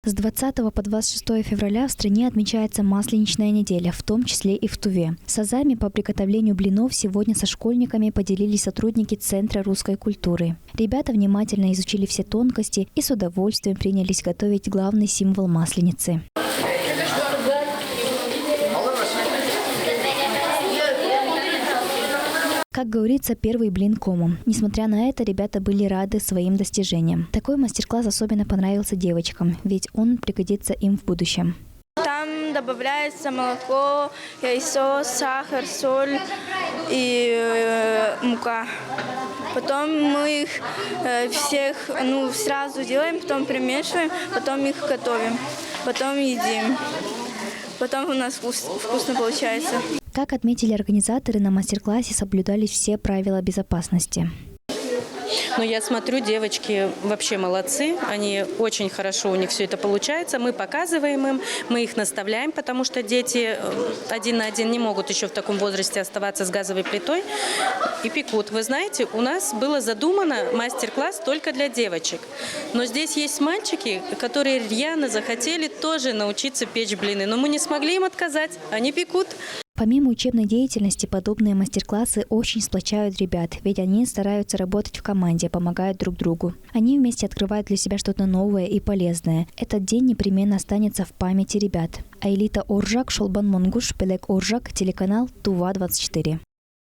С 20 по 26 февраля в стране отмечается Масленичная неделя, в том числе и в Туве. С азами по приготовлению блинов сегодня со школьниками поделились сотрудники Центра русской культуры. Ребята внимательно изучили все тонкости и с удовольствием принялись готовить главный символ Масленицы. Как говорится, первый блин комом. Несмотря на это, ребята были рады своим достижениям. Такой мастер-класс особенно понравился девочкам, ведь он пригодится им в будущем. Там добавляется молоко, яйцо, сахар, соль и мука. Потом мы их всех сразу делаем, потом примешиваем, потом их готовим, потом едим. Потом у нас вкусно получается. Как отметили организаторы, на мастер-классе соблюдались все правила безопасности. Но я смотрю, девочки вообще молодцы, они очень хорошо, у них все это получается. Мы показываем им, мы их наставляем, потому что дети один на один не могут еще в таком возрасте оставаться с газовой плитой и пекут. Вы знаете, у нас было задумано мастер-класс только для девочек. Но здесь есть мальчики, которые рьяно захотели тоже научиться печь блины. Но мы не смогли им отказать, они пекут. Помимо учебной деятельности, подобные мастер-классы очень сплочают ребят, ведь они стараются работать в команде, помогают друг другу. Они вместе открывают для себя что-то новое и полезное. Этот день непременно останется в памяти ребят. Айлита Оржак, Шолбан Монгуш, Пелек Оржак, телеканал Тува 24.